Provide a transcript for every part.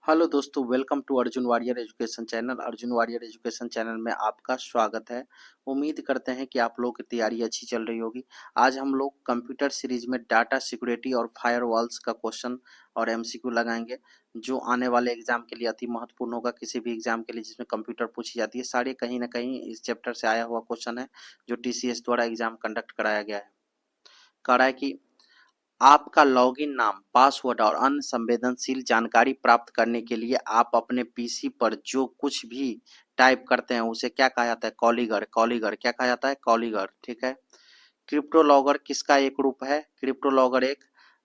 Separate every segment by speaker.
Speaker 1: Hello दोस्तों, welcome to Arjun warrior education channel. Arjun warrior education channel में आपका स्वागत है। उम्मीद करते हैं कि आप लोगों की तैयारी अच्छी चल रही होगी। आज हम लोग कंप्यूटर सीरीज में डाटा सिक्योरिटी और फायरवॉल्स का क्वेश्चन और एमसीक्यू लगाएंगे, जो आने वाले एग्जाम के लिए अति महत्वपूर्ण होगा। किसी भी एग्जाम के लिए जिसमें कंप्यूटर पूछी जाती है, सारे कहीं ना कहीं इस चैप्टर से आया हुआ क्वेश्चन है, जो टीसीएस द्वारा एग्जाम कंडक्ट कराया गया है। कह रहा है कि आपका लॉगिन नाम, पासवर्ड और अन्य संवेदनशील जानकारी प्राप्त करने के लिए आप अपने पीसी पर जो कुछ भी टाइप करते हैं उसे क्या कहा जाता है? कॉलीगर। कॉलीगर क्या कहा जाता है? कॉलीगर। ठीक है। क्रिप्टोलॉगर किसका एक रूप है? क्रिप्टोलॉगर एक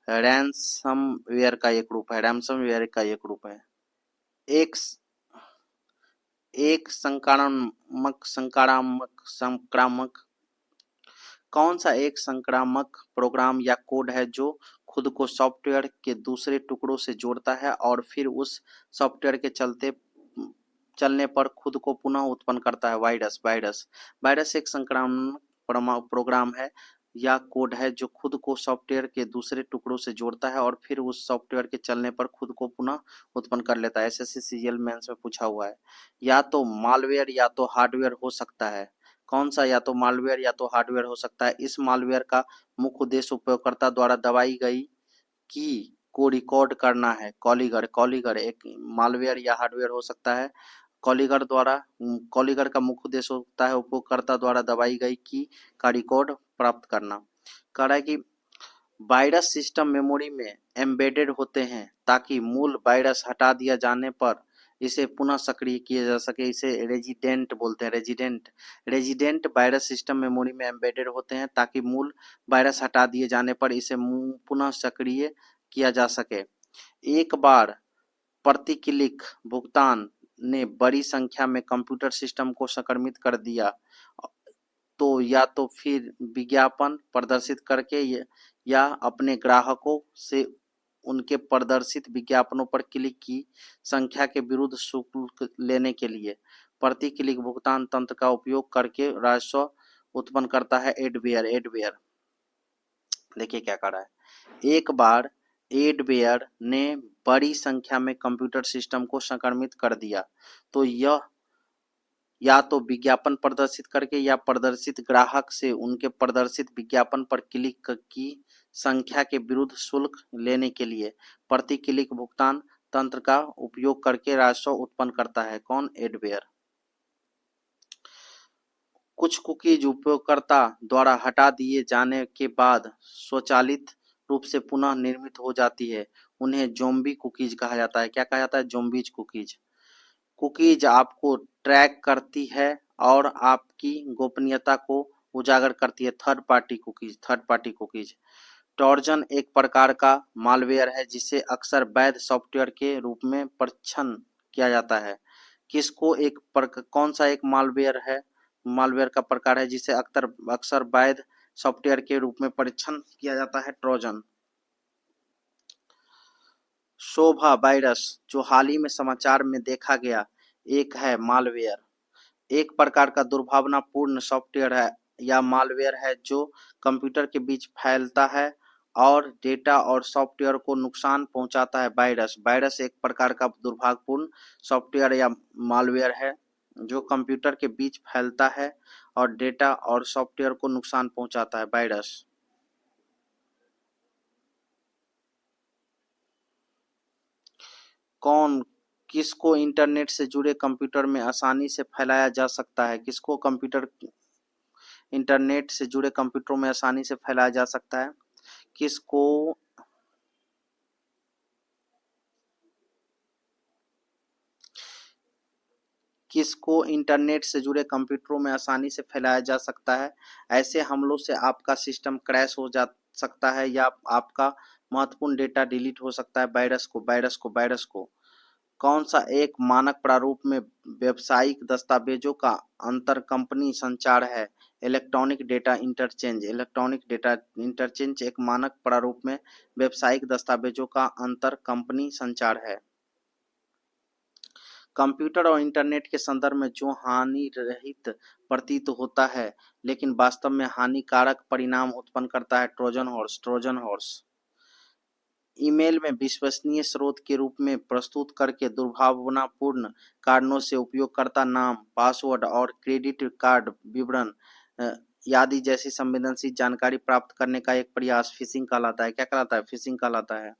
Speaker 1: रैंसमवेयर का एक रूप है। रैंसमवेयर का एक रूप है। एक एक संक्रामक कौन सा एक संक्रामक प्रोग्राम या कोड है जो खुद को सॉफ्टवेयर के दूसरे टुकड़ों से जोड़ता है और फिर उस सॉफ्टवेयर के चलने पर खुद को पुनः उत्पन्न करता है? वायरस। वायरस एक संक्रामक प्रोग्राम है या कोड है जो खुद को सॉफ्टवेयर के दूसरे टुकड़ों से जोड़ता है और फिर उस सॉफ्टवेयर के चलने पर खुद को पुनः उत्पन्न कर लेता है। एसएससी सीजीएल मेंस में पूछा हुआ है। या तो मालवेयर या तो हार्डवेयर हो सकता है। कौन सा? या तो मालवेयर या तो हार्डवेयर हो सकता है। इस मालवेयर का मुख्य उद्देश्य उपयोगकर्ता द्वारा दबाई गई की को रिकॉर्ड करना है। कॉलीगर। कॉलीगर एक मालवेयर या हार्डवेयर हो सकता है। कॉलीगर का मुख्य उद्देश्य होता है उपयोगकर्ता द्वारा दबाई गई की का रिकॉर्ड प्राप्त करना। कह रहा है कि वायरस सिस्टम मेमोरी में एम्बेडेड होते हैं ताकि मूल वायरस हटा दिया जाने पर इसे पुनः सक्रिय किया जा सके। इसे रेजिडेंट बोलते हैं। रेजिडेंट वायरस सिस्टम मेमोरी में एम्बेडेड होते हैं ताकि मूल वायरस हटा दिए जाने पर इसे पुनः सक्रिय किया जा सके। एक बार प्रति क्लिक भुगतान ने बड़ी संख्या में कंप्यूटर सिस्टम को संक्रमित कर दिया तो या तो फिर विज्ञापन प्रदर्शित करके या अपने ग्राहकों से उनके प्रदर्शित विज्ञापनों पर क्लिक की संख्या के विरुद्ध शुल्क लेने के लिए प्रति क्लिक भुगतान तंत्र का उपयोग करके राजस्व उत्पन्न करता है। एडवेयर देखिए क्या कर रहा है। एक बार एडवेयर ने बड़ी संख्या में कंप्यूटर सिस्टम को संक्रमित कर दिया तो यह या तो विज्ञापन प्रदर्शित करके या प्रदर्शित ग्राहक से उनके प्रदर्शित विज्ञापन पर क्लिक की संख्या के विरुद्ध शुल्क लेने के लिए प्रति क्लिक भुगतान तंत्र का उपयोग करके राजस्व उत्पन्न करता है। कौन? एडवेयर। कुछ कुकीज उपयोगकर्ता द्वारा हटा दिए जाने के बाद स्वचालित रूप से पुनः निर्मित हो जाती है। उन्हें ज़ॉम्बी कुकीज कहा जाता है। क्या कहा जाता है? Zombies cookies. कुकीज आपको ट्रैक करती है और आपकी गोपनीयता को उजागर करती है। Third party cookies. ट्रोजन एक प्रकार का मालवेयर है जिसे अक्सर वैध सॉफ्टवेयर के रूप में परीक्षण किया जाता है। कौन सा एक मालवेयर का प्रकार है जिसे अक्सर वैध सॉफ्टवेयर के रूप में परीक्षण किया जाता है? ट्रोजन। शोभा वायरस जो हाल ही में समाचार में देखा गया एक है मालवेयर। एक प्रकार का दुर्भावनापूर्ण सॉफ्टवेयर है या मालवेयर है जो कंप्यूटर के बीच फैलता है और डेटा और सॉफ्टवेयर को नुकसान पहुंचाता है। वायरस एक प्रकार का दुर्भावनापूर्ण सॉफ्टवेयर या मालवेयर है जो कंप्यूटर के बीच फैलता है और डेटा और सॉफ्टवेयर को नुकसान पहुंचाता है। वायरस। कौन किसको इंटरनेट से जुड़े कंप्यूटर में आसानी से फैलाया जा सकता है? किसको इंटरनेट से जुड़े कंप्यूटरों में आसानी से फैलाया जा सकता है? किसको किसको इंटरनेट से जुड़े कंप्यूटरों में आसानी से फैलाया जा सकता है? ऐसे हमलों से आपका सिस्टम क्रैश हो जा सकता है या आपका महत्वपूर्ण डेटा डिलीट हो सकता है। वायरस को कौन सा एक मानक प्रारूप में व्यावसायिक दस्तावेजों का अंतर कंपनी संचार है? इलेक्ट्रॉनिक डेटा इंटरचेंज एक मानक प्रारूप में व्यावसायिक दस्तावेजों का अंतर कंपनी संचार है। कंप्यूटर और इंटरनेट के संदर्भ में जो हानि रहित प्रतीत होता है लेकिन वास्तव में हानिकारक परिणाम उत्पन्न करता है? Trojan horse. ईमेल में विश्वसनीय स्रोत के रूप में प्रस्तुत करके दुर्भावनापूर्ण कारणों से उपयोगकर्ता नाम, पासवर्ड और क्रेडिट कार्ड विवरण आदि जैसी संवेदनशील जानकारी प्राप्त करने का एक प्रयास फिशिंग कहलाता है। क्या कहलाता है? फिशिंग कहलाता है।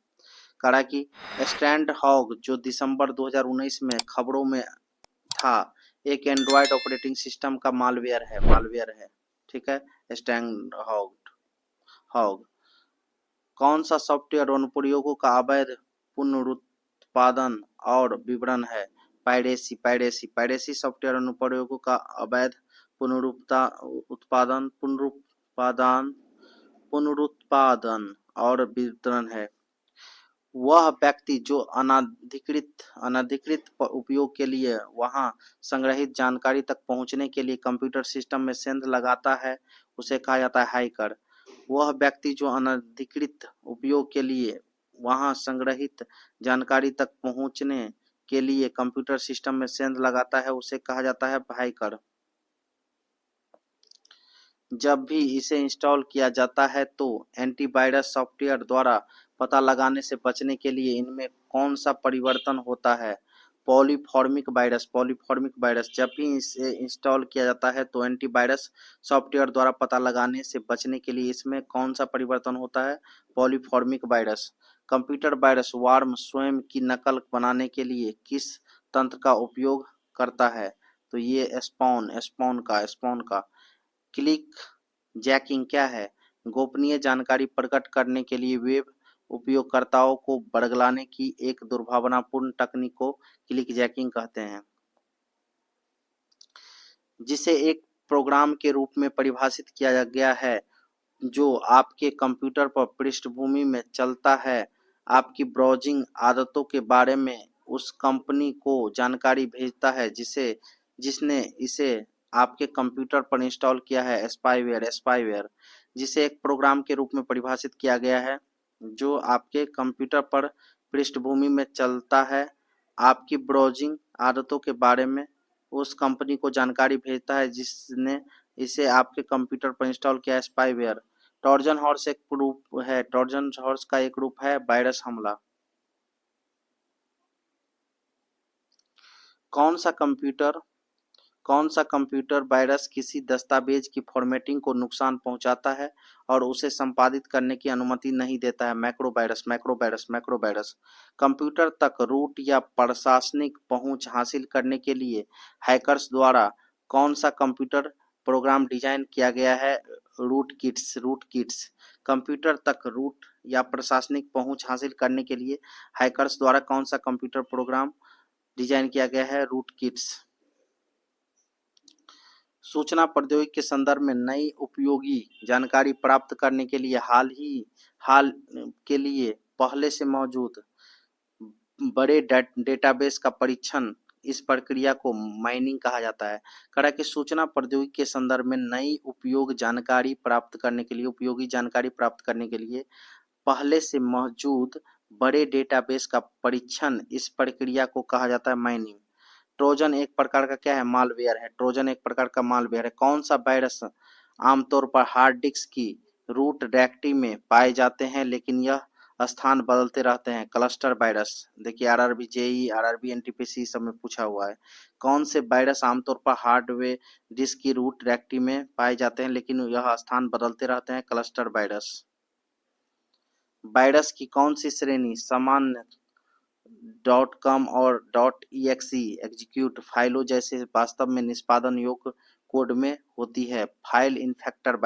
Speaker 1: कहा कि स्टैंड हॉग जो दिसंबर 2019 में खबरों में था, एक एंड्रॉयड ऑपरेटिंग सिस्टम का मालवेयर है। ठीक है, स्टैंड हॉग कौन सा सॉफ्टवेयर अनुप्रयोगों का अवैध पुनरुत्पादन और विवरण है? पायरेसी सॉफ्टवेयर अनुप्रयोगों का अवैध पुनरुत्पादन और वितरण है। वह व्यक्ति जो अनधिकृत उपयोग के लिए वहां संग्रहित जानकारी तक पहुंचने के लिए कंप्यूटर सिस्टम में सेंध लगाता है, उसे कहा जाता है हैकर। वह व्यक्ति जो अनधिकृत उपयोग के लिए वहां संग्रहित जानकारी तक पहुंचने के लिए कंप्यूटर सिस्टम में सेंध लगाता है, उसे कहा जाता है हैकर। जब भी इसे इंस्टॉल किया जाता है तो एंटीवायरस सॉफ्टवेयर द्वारा पता लगाने से बचने के लिए इनमें कौन सा परिवर्तन होता है? पॉलीफॉर्मिक वायरस। जब भी इसे इंस्टॉल किया जाता है तो एंटीवायरस सॉफ्टवेयर द्वारा पता लगाने से बचने के लिए इसमें कौन सा परिवर्तन होता है? पॉलीफॉर्मिक वायरस। कंप्यूटर वायरस वार्म स्वयं की नकल बनाने के लिए किस तंत्र का उपयोग करता है? तो ये स्पॉन का। क्लिक जैकिंग क्या है? गोपनीय जानकारी प्रकट करने के लिए वेब उपयोगकर्ताओं को बरगलाने की एक दुर्भावनापूर्ण तकनीक को क्लिक जैकिंग कहते हैं, जिसे एक प्रोग्राम के रूप में परिभाषित किया गया है जो आपके कंप्यूटर पर पृष्ठभूमि में चलता है, आपकी ब्राउजिंग आदतों के बारे में उस कंपनी को जानकारी भेजता है जिसने इसे आपके कंप्यूटर पर इंस्टॉल किया है। स्पाईवेयर जिसे एक प्रोग्राम के रूप में परिभाषित किया गया है जो आपके कंप्यूटर पर पृष्ठभूमि में चलता है, आपकी ब्राउजिंग आदतों के बारे में उस कंपनी को जानकारी भेजता है जिसने इसे आपके कंप्यूटर पर इंस्टॉल किया है। स्पाईवेयर। ट्रोजन हॉर्स का एक रूप है वायरस हमला। कौन सा कंप्यूटर वायरस किसी दस्तावेज की फॉर्मेटिंग को नुकसान पहुंचाता है और उसे संपादित करने की अनुमति नहीं देता है? मैक्रोवायरस। कंप्यूटर तक रूट या प्रशासनिक पहुंच हासिल करने के लिए हैकर्स द्वारा कौन सा कंप्यूटर प्रोग्राम डिजाइन किया गया है? रूटकिट्स। कंप्यूटर तक रूट या प्रशासनिक पहुंच हासिल करने के लिए हैकर्स द्वारा कौन सा कंप्यूटर प्रोग्राम डिजाइन किया गया है? रूटकिट्स। सूचना प्रौद्योगिकी के संदर्भ में नई उपयोगी जानकारी प्राप्त करने के लिए हाल के लिए पहले से मौजूद बड़े डेटाबेस का परीक्षण, इस प्रक्रिया को माइनिंग कहा जाता है। कहा कि सूचना प्रौद्योगिकी के संदर्भ में नई उपयोगी जानकारी प्राप्त करने के लिए पहले से मौजूद बड़े डेटाबेस का परीक्षण, इस प्रक्रिया को कहा जाता है माइनिंग। ट्रोजन एक प्रकार का क्या है? मालवेयर है। कौन सा वायरस आमतौर पर हार्ड डिस्क की रूट डायरेक्टरी में पाए जाते हैं लेकिन यह स्थान बदलते रहते हैं? Cluster virus. देखिए आरआरबी जेईई, आरआरबी एनटीपीसी सब में पूछा हुआ है। कौन से वायरस आमतौर पर हार्डवेयर डिस्क की रूट डायरेक्टरी में पाए जाते हैं लेकिन यह स्थान बदलते रहते हैं? Cluster virus. वायरस की कौन सी श्रेणी सामान्य .com और .exe एग्जीक्यूट फाइलों जैसे वास्तव में निष्पादन योग्य कोड में होती है? File infector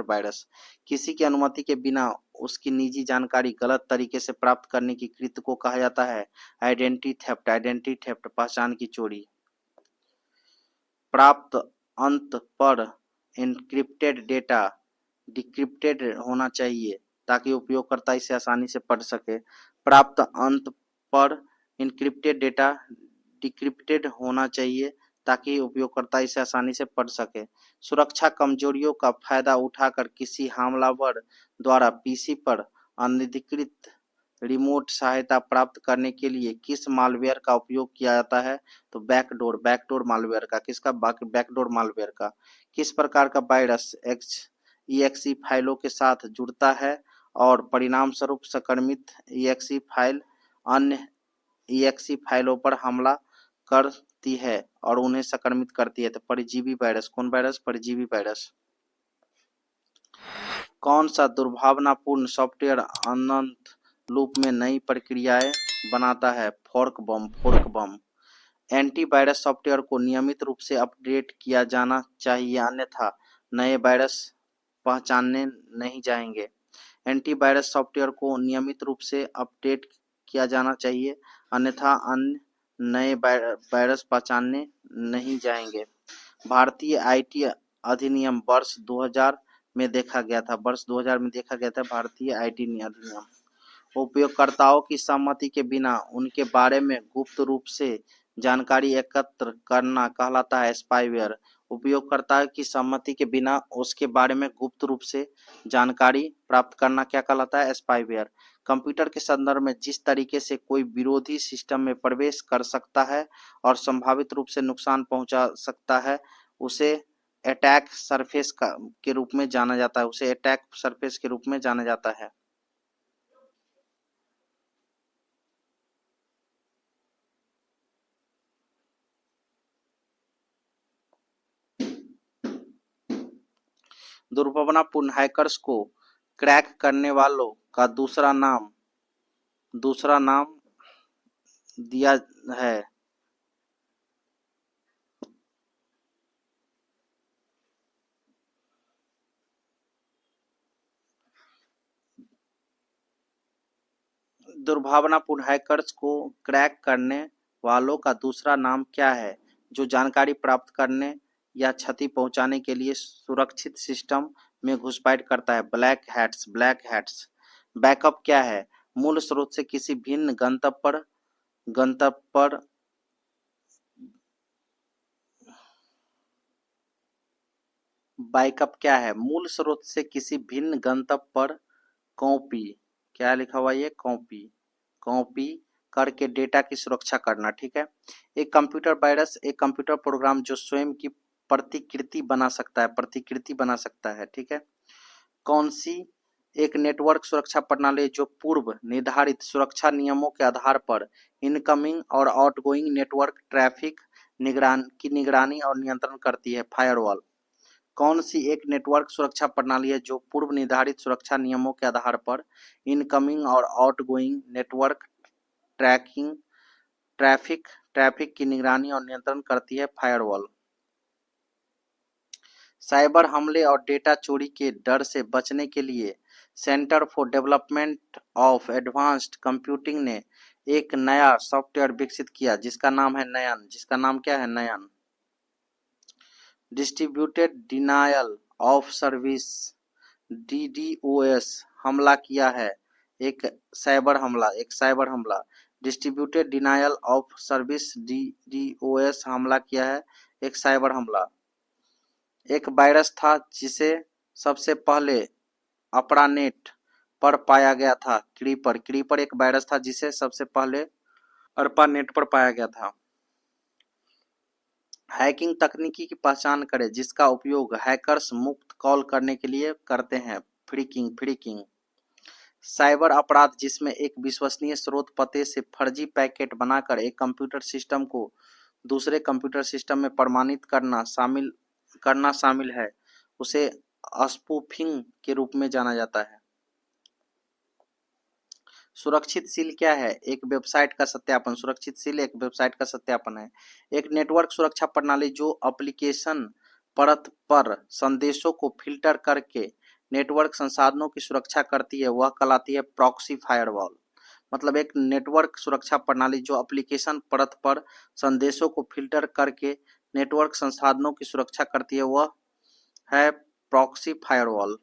Speaker 1: virus. किसी की अनुमति के बिना उसकी निजी जानकारी गलत तरीके से प्राप्त करने की कृत्य को कहा जाता है आइडेंटिटी थेफ्ट, पहचान की चोरी। प्राप्त अंत पर एन्क्रिप्टेड डेटा डिक्रिप्टेड होना चाहिए ताकि उपयोगकर्ता इसे आसानी से पढ़ सके। प्राप्त अंत पर एन्क्रिप्टेड डेटा डिक्रिप्टेड होना चाहिए ताकि उपयोगकर्ता इसे आसानी से पढ़ सके। सुरक्षा कमजोरियों का फायदा उठाकर किसी हमलावर द्वारा पीसी पर अनधिकृत रिमोट सहायता प्राप्त करने के लिए किस मालवेयर का उपयोग किया जाता है? तो बैकडोर मालवेयर का। किसका? बैकडोर मालवेयर का। किस प्रकार का वायरस एक्सई फाइलों के साथ जुड़ता है और परिणाम स्वरूप संक्रमित EXE फाइल अन्य EXE फाइलों पर हमला करती है और उन्हें संक्रमित करती है। तो परजीवी वायरस, कौन वायरस? परजीवी वायरस। कौन सा दुर्भावनापूर्ण सॉफ्टवेयर अनंत लूप में नई प्रक्रियाएं बनाता है? फोर्क बम। एंटीवायरस सॉफ्टवेयर को नियमित रूप से अपडेट किया जाना चाहिए, अन्यथा नए वायरस पहचाने नहीं जाएंगे। एंटीवायरस सॉफ्टवेयर को नियमित रूप से अपडेट किया जाना चाहिए, अन्यथा अन्य नए वायरस पहचाने नहीं जाएंगे। भारतीय आईटी अधिनियम वर्ष 2000 में देखा गया था। भारतीय आईटी अधिनियम। उपयोगकर्ताओं की सहमति के बिना उनके बारे में गुप्त रूप से जानकारी एकत्र करना कहलाता है स्पाईवेयर। उपयोगकर्ता की सहमति के बिना उसके बारे में गुप्त रूप से जानकारी प्राप्त करना क्या कहलाता है? स्पाईवेयर। कंप्यूटर के संदर्भ में जिस तरीके से कोई विरोधी सिस्टम में प्रवेश कर सकता है और संभावित रूप से नुकसान पहुंचा सकता है, उसे अटैक सरफेस के रूप में जाना जाता है। दुर्भावनापूर्ण हैकर्स को क्रैक करने वालों का दूसरा नाम दिया है। दुर्भावनापूर्ण हैकर्स को क्रैक करने वालों का दूसरा नाम क्या है, जो जानकारी प्राप्त करने या क्षति पहुंचाने के लिए सुरक्षित सिस्टम में घुसपैठ करता है? Black hats. बैकअप क्या है? मूल स्रोत से किसी भिन्न गंतव्य पर बैकअप क्या है? मूल स्रोत से किसी भिन्न गंतव्य पर कॉपी, क्या लिखा हुआ ये? कॉपी करके डेटा की सुरक्षा करना। ठीक है। एक कंप्यूटर वायरस एक कंप्यूटर प्रोग्राम जो स्वयं की प्रतिकृति बना सकता है। ठीक है। कौन सी एक नेटवर्क सुरक्षा प्रणाली जो पूर्व निर्धारित सुरक्षा नियमों के आधार पर इनकमिंग और आउटगोइंग नेटवर्क ट्रैफिक की निगरानी और नियंत्रण करती है? फायरवॉल। कौन सी एक नेटवर्क सुरक्षा प्रणाली है जो पूर्व निर्धारित सुरक्षा नियमों के आधार पर इनकमिंग और आउटगोइंग नेटवर्क ट्रैफिक की निगरानी और नियंत्रण करती है? फायरवॉल। साइबर हमले और डेटा चोरी के डर से बचने के लिए centre for development of advanced computing ने एक नया सॉफ्टवेयर विकसित किया जिसका नाम है नयन। जिसका नाम क्या है? Nayan. Distributed denial of service DDoS हमला किया है। एक साइबर हमला distributed denial of service DDoS हमला किया है, एक साइबर हमला। एक वायरस था जिसे सबसे पहले अपर्नेट पर पाया गया था। क्रीपर एक वायरस था जिसे सबसे पहले अर्पानेट पर पाया गया था। हैकिंग तकनीकी की पहचान करें जिसका उपयोग हैकर्स मुक्त कॉल करने के लिए करते हैं। फ्रीकिंग। साइबर अपराध जिसमें एक विश्वसनीय स्रोत पते से फर्जी पैकेट बनाकर एक कंप्यूटर सिस्टम को दूसरे कंप्यूटर सिस्टम में प्रमाणित करना शामिल है, उसे स्पूफिंग के रूप में जाना जाता है। सुरक्षित सील क्या है? एक वेबसाइट का सत्यापन। सुरक्षित सील एक वेबसाइट का सत्यापन है। एक नेटवर्क सुरक्षा प्रणाली जो एप्लीकेशन परत पर संदेशों को फिल्टर करके नेटवर्क संसाधनों की सुरक्षा करती है, वह कहलाती है प्रॉक्सी फायरवॉल। मतलब एक नेटवर्क सुरक्षा प्रणाली जो एप्लीकेशन परत पर संदेशों को फिल्टर करके नेटवर्क संसाधनों की सुरक्षा करती है, वह है प्रॉक्सी फायरवॉल।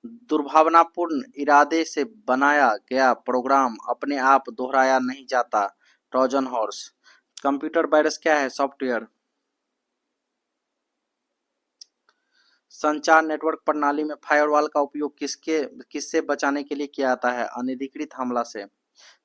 Speaker 1: दुर्भावनापूर्ण इरादे से बनाया गया प्रोग्राम अपने आप दोहराया नहीं जाता। Trojan horse. कंप्यूटर वायरस क्या है? सॉफ्टवेयर। संचार नेटवर्क प्रणाली में फायरवॉल का उपयोग किससे बचाने के लिए किया जाता है? अनधिकृत हमला से।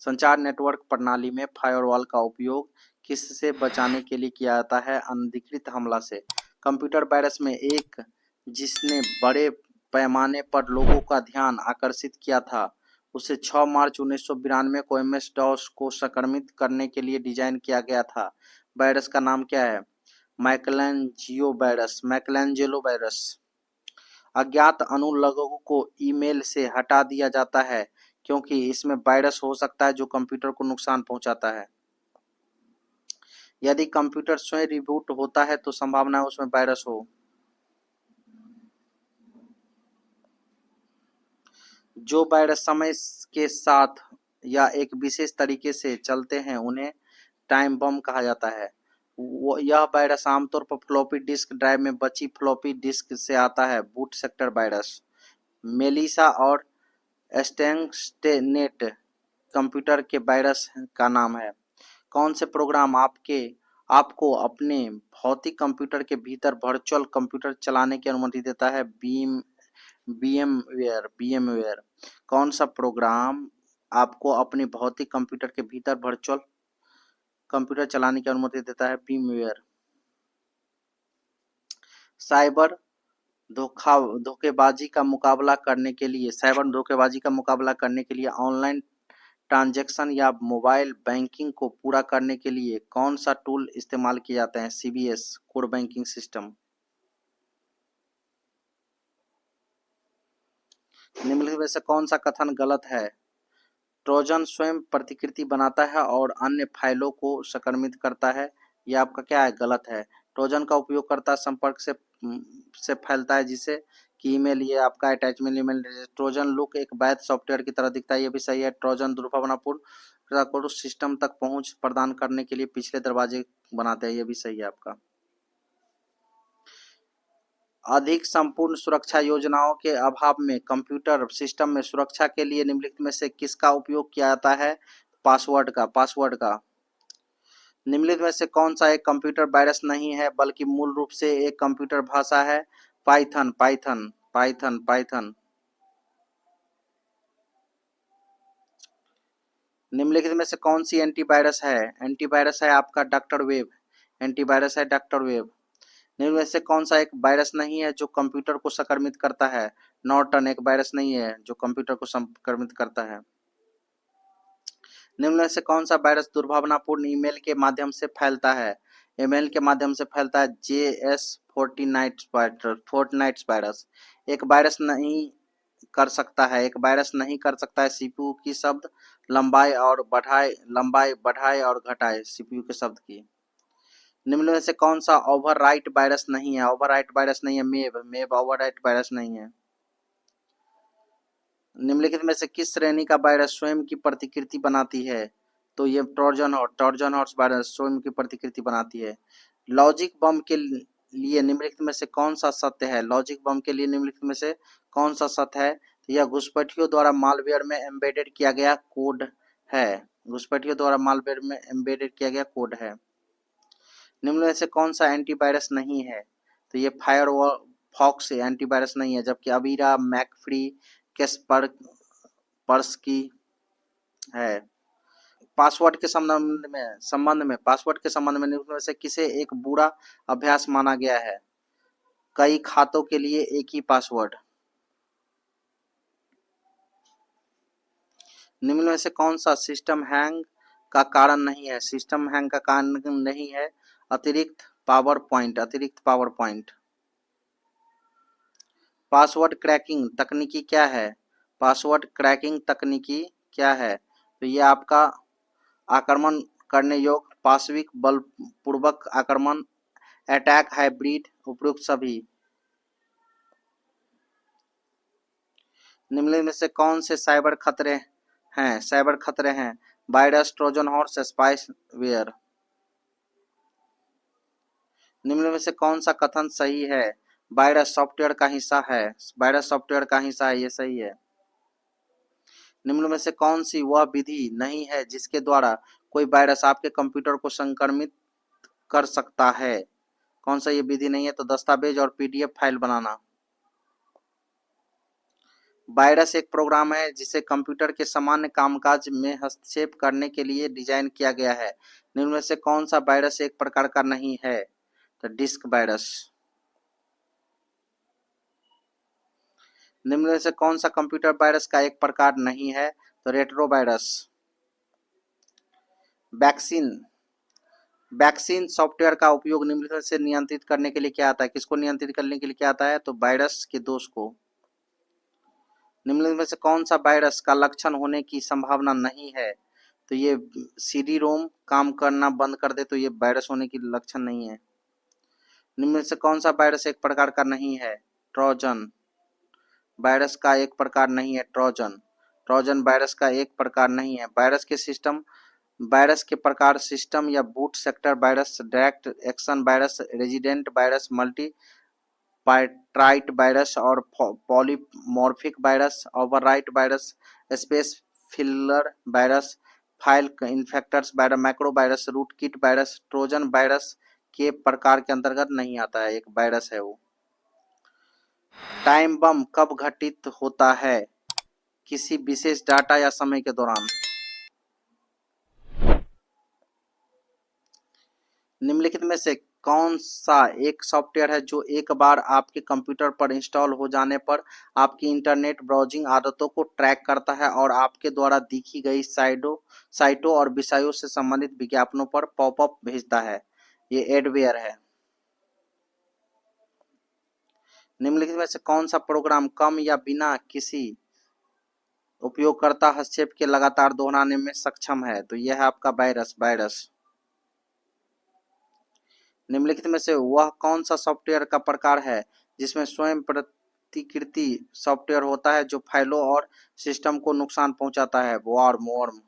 Speaker 1: संचार नेटवर्क प्रणाली में फायरवॉल का उपयोग किससे बचाने के लिए किया जाता है? अनधिकृत हमला से। कंप्यूटर वायरस में एक जिसने बड़े पैमाने पर लोगों का ध्यान आकर्षित किया था, उसे 6 मार्च 1992 को MS DOS को संक्रमित करने के लिए डिजाइन किया गया था। वायरस का नाम क्या है? Michelangelo virus. अज्ञात अनुलग्नकों को ईमेल से हटा दिया जाता है क्योंकि इसमें वायरस हो सकता है जो कंप्यूटर को नुकसान पहुंचाता है। यदि कंप्यूटर स्वयं रिबूट होता है तो संभावना है उसमें वायरस हो। जो वायरस समय के साथ या एक विशेष तरीके से चलते हैं उन्हें टाइम बम कहा जाता है। यह वायरस आमतौर पर फ्लॉपी डिस्क ड्राइव में बची फ्लॉपी डिस्क से आता है। Boot sector virus. मेलिसा और स्टेंगस्टेनेट कंप्यूटर के वायरस का नाम है। कौन से प्रोग्राम आपको अपने भौतिक कंप्यूटर के भीतर वर्चुअल कंप्यूटर चलाने की अनुमति देता है? VMware। कौन सा प्रोग्राम आपको अपने भौतिक कंप्यूटर के भीतर वर्चुअल कंप्यूटर चलाने की अनुमति देता है? VMware। साइबर धोखेबाजी का मुकाबला करने के लिए ऑनलाइन ट्रांजैक्शन या मोबाइल बैंकिंग को पूरा करने के लिए कौन सा टूल इस्तेमाल किए जाते हैं? CBS core banking system. निम्नलिखित में से कौन सा कथन गलत है? ट्रोजन स्वयं प्रतिकृति बनाता है और अन्य फाइलों को संक्रमित करता है। यह आपका क्या है? गलत है। ट्रोजन का उपयोगकर्ता संपर्क से फैलता है जिसे कि ईमेल, ये आपका अटैचमेंट ईमेल। ट्रोजन लुक एक वैध सॉफ्टवेयर की तरह दिखता है, ये भी सही है। ट्रोजन दुर्भावनापूर्ण सिस्टम तक पहुंच प्रदान करने के लिए पिछले दरवाजे बनाते हैं, ये भी सही है आपका। अधिक संपूर्ण सुरक्षा योजनाओं के अभाव में कंप्यूटर सिस्टम में सुरक्षा के लिए निम्नलिखित में से किसका उपयोग किया जाता है? पासवर्ड का। निम्नलिखित में से कौन सा एक कंप्यूटर वायरस नहीं है बल्कि मूल रूप से एक कंप्यूटर भाषा है? पाइथन। निम्नलिखित में से कौन सी एंटीवायरस है? एंटीवायरस है आपका डॉक्टर वेब। निम्न में से कौन सा एक वायरस नहीं है जो कंप्यूटर को संक्रमित करता है? नॉर्टन एक वायरस नहीं है जो कंप्यूटर को संक्रमित करता है। निम्न में से कौन सा वायरस दुर्भावनापूर्ण ईमेल के माध्यम से फैलता है? JS fortnights virus. एक वायरस नहीं कर सकता है CPU की शब्द लंबाई बढ़ाए और घटाए CPU के शब्द की। निम्न में से कौन सा ओवरराइट वायरस नहीं है? मेब ओवरराइट वायरस नहीं है। निम्नलिखित में से किस श्रेणी का वायरस स्वयं की प्रतिकृति बनाती है? तो ये ट्रोजन हॉर्स वायरस स्वयं की प्रतिकृति बनाती है। लॉजिक बम के लिए निम्नलिखित में से कौन सा सत्य है? यह घुसपैठियों द्वारा मालवेयर में एम्बेडेड किया गया कोड है। निम्न में से कौन सा एंटीवायरस नहीं है? तो ये फायरफॉक्स एंटीवायरस नहीं है, जबकि अवीरा, मैकफ्री, कैस्पर्सकी है। पासवर्ड के संबंध में निम्न में से किसे एक बुरा अभ्यास माना गया है? कई खातों के लिए एक ही पासवर्ड। निम्न में से कौन सा सिस्टम हैंग का कारण नहीं है? अतिरिक्त पावर पॉइंट। पासवर्ड क्रैकिंग तकनीकी क्या है? तो ये आपका आक्रमण करने योग्य पाशविक बलपूर्वक आक्रमण, अटैक, हाइब्रिड, उपयुक्त सभी। निम्न में से कौन से साइबर खतरे हैं? Virus, Trojan horse, spyware. निम्न में से कौन सा कथन सही है? वायरस सॉफ्टवेयर का हिस्सा है, ये सही है। निम्न में से कौन सी वह विधि नहीं है जिसके द्वारा कोई वायरस आपके कंप्यूटर को संक्रमित कर सकता है? कौन सा ये विधि नहीं है? तो दस्तावेज और PDF फाइल बनाना। वायरस एक प्रोग्राम है जिसे कंप्यूटर के सामान्य कामकाज में हस्तक्षेप करने के लिए डिजाइन किया गया है। निम्न में से कौन सा वायरस एक प्रकार का नहीं है? तो डिस्क वायरस। निम्न में से कौन सा कंप्यूटर वायरस का एक प्रकार नहीं है? तो रेट्रो वायरस। वैक्सीन सॉफ्टवेयर का उपयोग निम्न से नियंत्रित करने के लिए क्या आता है? किसको नियंत्रित करने के लिए क्या आता है? तो वायरस के दोष को। निम्न में से कौन सा वायरस का लक्षण होने की संभावना नहीं है? तो ये सीडी रोम काम करना बंद कर दे तो ये वायरस होने की लक्षण नहीं है। निम्न में से कौन सा वायरस एक प्रकार का नहीं है? ट्रोजन वायरस का एक प्रकार नहीं है। ट्रोजन वायरस का एक प्रकार नहीं है। वायरस के प्रकार सिस्टम या boot sector virus, direct action virus, resident virus, multipartite virus और polymorphic virus, overwrite virus, space filler virus, file infectors virus, micro virus, rootkit virus Trojan virus के प्रकार के अंतर्गत नहीं आता है, एक वायरस है वो। टाइम बम कब घटित होता है? किसी विशेष डाटा या समय के दौरान। निम्नलिखित में से कौन सा एक सॉफ्टवेयर है जो एक बार आपके कंप्यूटर पर इंस्टॉल हो जाने पर आपकी इंटरनेट ब्राउजिंग आदतों को ट्रैक करता है और आपके द्वारा देखी गई साइटों और विषयों से संबंधित विज्ञापनों पर पॉपअप भेजता है? ये एडवेयर है। निम्नलिखित में से कौन सा प्रोग्राम कम या बिना किसी उपयोगकर्ता हस्तक्षेप के लगातार दोहराने में सक्षम है? तो यह है आपका वायरस। निम्नलिखित में से वह कौन सा सॉफ्टवेयर का प्रकार है जिसमें स्वयं प्रतिकृति सॉफ्टवेयर होता है जो फाइलों और सिस्टम को नुकसान पहुंचाता है? वॉर्म।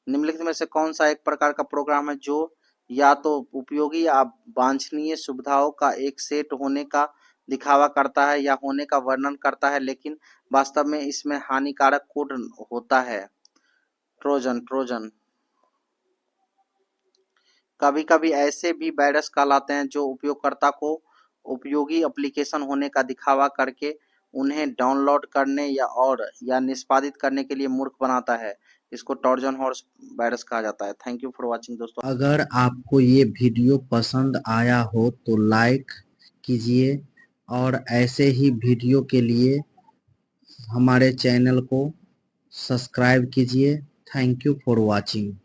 Speaker 1: निम्नलिखित में से कौन सा एक प्रकार का प्रोग्राम है जो या तो उपयोगी या वांछनीय सुविधाओं का एक सेट होने का दिखावा करता है या होने का वर्णन करता है लेकिन वास्तव में इसमें हानिकारक कोड होता है? ट्रोजन। कभी कभी ऐसे भी वायरस कहलाते हैं जो उपयोगकर्ता को उपयोगी एप्लीकेशन होने का दिखावा करके उन्हें डाउनलोड करने या निष्पादित करने के लिए मूर्ख बनाता है। इसको ट्रोजन हॉर्स वायरस कहा जाता है। थैंक यू फॉर वॉचिंग दोस्तों।
Speaker 2: अगर आपको ये वीडियो पसंद आया हो तो लाइक कीजिए और ऐसे ही वीडियो के लिए हमारे चैनल को सब्सक्राइब कीजिए। Thank you for watching.